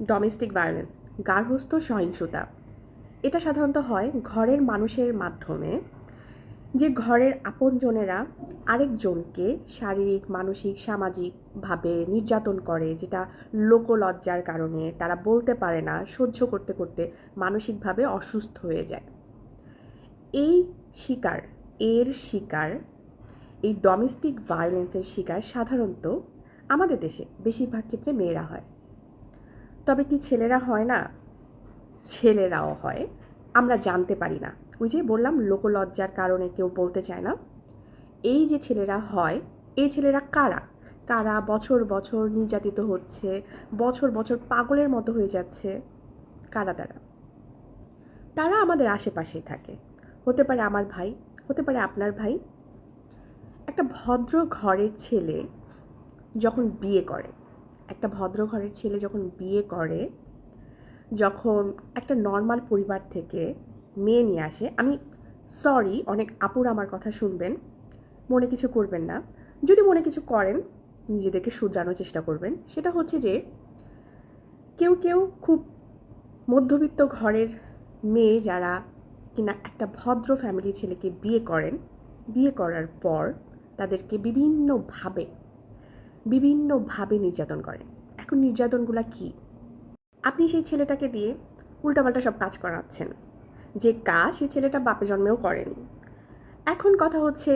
Domestic violence, গার্হস্থ্য সহিংসতা। এটা সাধারণত হয় ঘরের মানুষের মাধ্যমে, যে ঘরের আপনজনেরা আরেকজনকে শারীরিক, মানসিক, সামাজিকভাবে নির্যাতন করে, যেটা লোকলজ্জার কারণে তারা বলতে পারে না, সহ্য করতে করতে মানসিকভাবে অসুস্থ হয়ে যায়। এই শিকার এর শিকার এই ডোমেস্টিক ভায়োলেন্সের শিকার সাধারণত আমাদের দেশে বেশিরভাগ ক্ষেত্রে মেয়েরা হয়। তবে কি ছেলেরা হয় না? ছেলেরাও হয়, আমরা জানতে পারি না। ওই যে বললাম, লোকলজ্জার কারণে কেউ বলতে চায় না। এই যে ছেলেরা হয়, এই ছেলেরা কারা কারা বছর বছর নির্যাতিত হচ্ছে, বছর বছর পাগলের মতো হয়ে যাচ্ছে, কারা তারা? তারা আমাদের আশেপাশেই থাকে। হতে পারে আমার ভাই, হতে পারে আপনার ভাই। একটা ভদ্র ঘরের ছেলে যখন বিয়ে করে, যখন একটা নর্মাল পরিবার থেকে মেয়ে নিয়ে আসে, আমি সরি, অনেক আপুর আমার কথা শুনবেন, মনে কিছু করবেন না। যদি মনে কিছু করেন, নিজেদেরকে শুধরানোর চেষ্টা করবেন। সেটা হচ্ছে যে কেউ কেউ খুব মধ্যবিত্ত ঘরের মেয়ে যারা কিনা একটা ভদ্র ফ্যামিলি ছেলেকে বিয়ে করেন, বিয়ে করার পর তাদেরকে বিভিন্নভাবে নির্যাতন করেন। এখন নির্যাতনগুলো কি? আপনি সেই ছেলেটাকে দিয়ে উল্টাপাল্টা সব কাজ করাচ্ছেন, যে কাজ সেই ছেলেটা বাপে জন্মেও করেনি। এখন কথা হচ্ছে,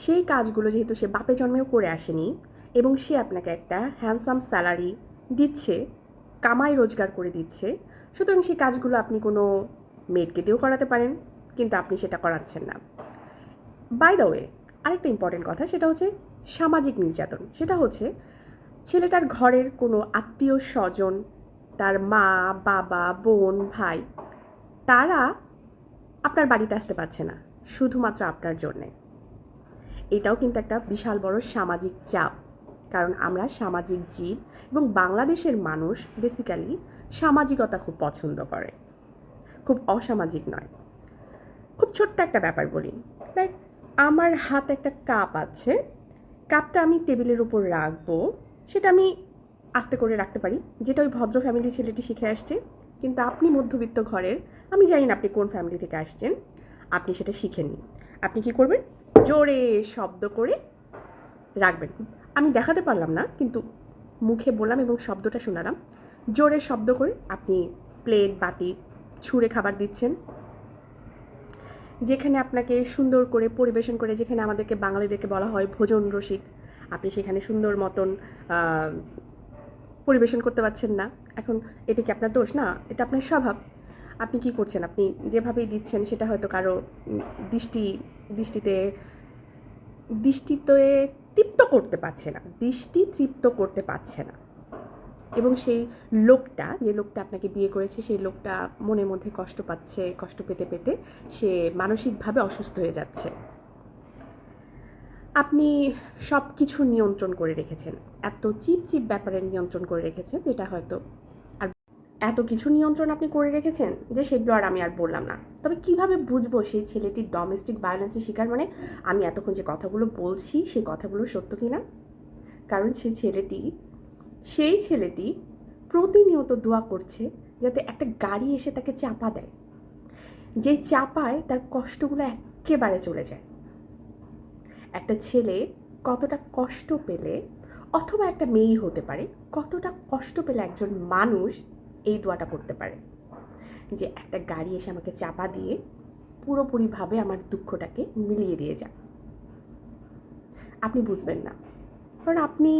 সেই কাজগুলো যেহেতু সে বাপে জন্মেও করে আসেনি এবং সে আপনাকে একটা হ্যান্ডসাম স্যালারি দিচ্ছে, কামাই রোজগার করে দিচ্ছে, সুতরাং সেই কাজগুলো আপনি কোনো মেয়েকে দিয়েও করাতে পারেন, কিন্তু আপনি সেটা করাচ্ছেন না। বাই দ্য ওয়ে, আরেকটা ইম্পর্টেন্ট কথা, সেটা হচ্ছে সামাজিক নির্যাতন। সেটা হচ্ছে ছেলেটার ঘরের কোনো আত্মীয় স্বজন, তার মা, বাবা, বোন, ভাই, তারা আপনার বাড়িতে আসতে পারছে না শুধুমাত্র আপনার জন্যে। এটাও কিন্তু একটা বিশাল বড় সামাজিক চাপ, কারণ আমরা সামাজিক জীব এবং বাংলাদেশের মানুষ বেসিক্যালি সামাজিকতা খুব পছন্দ করে, খুব অসামাজিক নয়। খুব ছোট্ট একটা ব্যাপার বলি, লাইক আমার হাতে একটা কাপ আছে, কাপটা আমি টেবিলের উপর রাখবো, সেটা আমি আস্তে করে রাখতে পারি, যেটা ওই ভদ্র ফ্যামিলি ছেলেটি শিখে আসছে। কিন্তু আপনি মধ্যবিত্ত ঘরের, আমি জানি না আপনি কোন ফ্যামিলি থেকে আসছেন, আপনি সেটা শিখেননি। আপনি কি করবেন? জোরে শব্দ করে রাখবেন। আমি দেখাতে পারলাম না, কিন্তু মুখে বললাম এবং শব্দটা শোনালাম। জোরে শব্দ করে আপনি প্লেট, বাটি ছুঁড়ে খাবার দিচ্ছেন, যেখানে আপনাকে সুন্দর করে পরিবেশন করে, যেখানে আমাদেরকে বাঙালিদেরকে বলা হয় ভোজন রসিক, আপনি সেখানে সুন্দর মতন পরিবেশন করতে পারছেন না। এখন এটা কি আপনার দোষ? না, এটা আপনার স্বভাব। আপনি কি করছেন? আপনি যেভাবেই দিচ্ছেন সেটা হয়তো কারো দৃষ্টিতে তৃপ্ত করতে পারছে না, দৃষ্টি তৃপ্ত করতে পারছে না। এবং সেই লোকটা, যে লোকটা আপনাকে বিয়ে করেছে, সেই লোকটা মনের মধ্যে কষ্ট পাচ্ছে, কষ্ট পেতে পেতে সে মানসিকভাবে অসুস্থ হয়ে যাচ্ছে। আপনি সব কিছু নিয়ন্ত্রণ করে রেখেছেন, এত চিপ ব্যাপারের নিয়ন্ত্রণ করে রেখেছেন, যেটা হয়তো আর এত কিছু নিয়ন্ত্রণ আপনি করে রেখেছেন যে সেগুলো আর আমি আর বললাম না। তবে কিভাবে বুঝবো সেই ছেলেটি ডোমেস্টিক ভায়োলেন্সের শিকার? মানে আমি এতক্ষণ যে কথাগুলো বলছি সেই কথাগুলো সত্য কি না? কারণ সেই ছেলেটি প্রতিনিয়ত দোয়া করছে যাতে একটা গাড়ি এসে তাকে চাপা দেয়, যে চাপায় তার কষ্টগুলো একেবারে চলে যায়। একটা ছেলে কতটা কষ্ট পেলে, অথবা একটা মেয়েই হতে পারে, কতটা কষ্ট পেলে একজন মানুষ এই দোয়াটা করতে পারে যে একটা গাড়ি এসে আমাকে চাপা দিয়ে পুরোপুরিভাবে আমার দুঃখটাকে মিলিয়ে দিয়ে যায়। আপনি বুঝবেন না, কারণ আপনি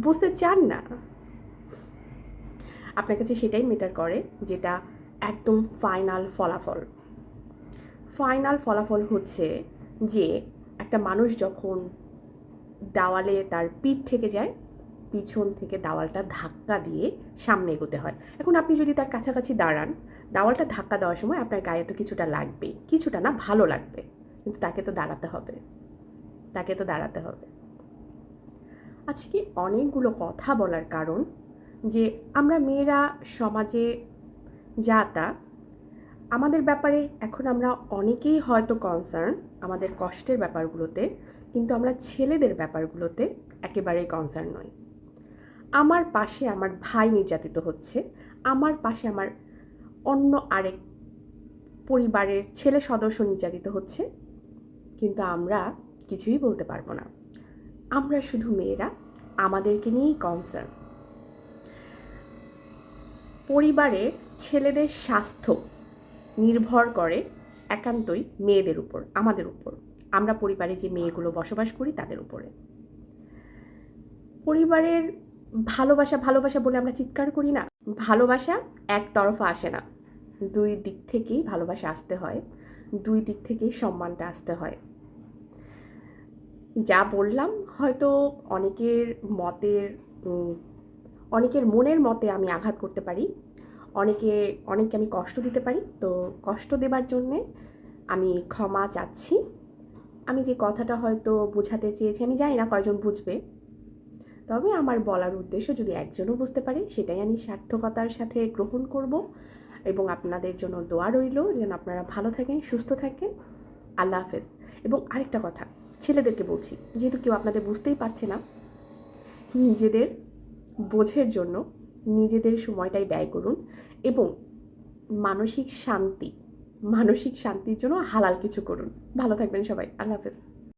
বুঝতে চান না। আপনার কাছে সেটাই ম্যাটার করে যেটা একদম ফাইনাল ফলাফল হচ্ছে যে একটা মানুষ যখন দেওয়ালে তার পিঠ থেকে যায়, পিছন থেকে দেওয়ালটা ধাক্কা দিয়ে সামনে এগোতে হয়। এখন আপনি যদি তার কাছাকাছি দাঁড়ান, দেওয়ালটা ধাক্কা দেওয়ার সময় আপনার গায়ে তো কিছুটা লাগবেই, কিছুটা না, ভালো লাগবে, কিন্তু তাকে তো দাঁড়াতে হবে। আজকে অনেকগুলো কথা বলার কারণ যে আমরা মেয়েরা সমাজে যা তা, আমাদের ব্যাপারে এখন আমরা অনেকেই হয়তো কনসার্ন আমাদের কষ্টের ব্যাপারগুলোতে, কিন্তু আমরা ছেলেদের ব্যাপারগুলোতে একেবারেই কনসার্ন নই। আমার পাশে আমার ভাই নির্যাতিত হচ্ছে, আমার পাশে আমার অন্য আরেক পরিবারের ছেলে সদস্য নির্যাতিত হচ্ছে, কিন্তু আমরা কিছুই বলতে পারবো না। আমরা শুধু মেয়েরা, আমাদেরকে নিয়েই কনসার্ন। পরিবারে ছেলেদের স্বাস্থ্য নির্ভর করে একান্তই মেয়েদের উপর, আমাদের উপর, আমরা পরিবারে যে মেয়েগুলো বসবাস করি তাদের উপরে। পরিবারের ভালোবাসা ভালোবাসা বলে আমরা চিৎকার করি না, ভালোবাসা একতরফা আসে না, দুই দিক থেকেই ভালোবাসা আসতে হয়, দুই দিক থেকেই সম্মানটা আসতে হয়। যা বললাম হয়তো অনেকের মনের মতে আমি আঘাত করতে পারি, অনেককে আমি কষ্ট দিতে পারি, তো কষ্ট দেবার জন্যে আমি ক্ষমা চাচ্ছি। আমি যে কথাটা হয়তো বোঝাতে চেয়েছি আমি জানি না কয়জন বুঝবে, তবে আমার বলার উদ্দেশ্য যদি একজনও বুঝতে পারে সেটাই আমি সার্থকতার সাথে গ্রহণ করব, এবং আপনাদের জন্য দোয়া রইল যেন আপনারা ভালো থাকেন, সুস্থ থাকেন। আল্লাহ হাফেজ। এবং আরেকটা কথা ছেলেদেরকে বলছি, যেহেতু কেউ আপনাদের বুঝতেই পারছে না, নিজেদের বোঝের জন্য নিজেদের সময়টাই ব্যয় করুন, এবং মানসিক শান্তির জন্য হালাল কিছু করুন। ভালো থাকবেন সবাই। আল্লাহ হাফেজ।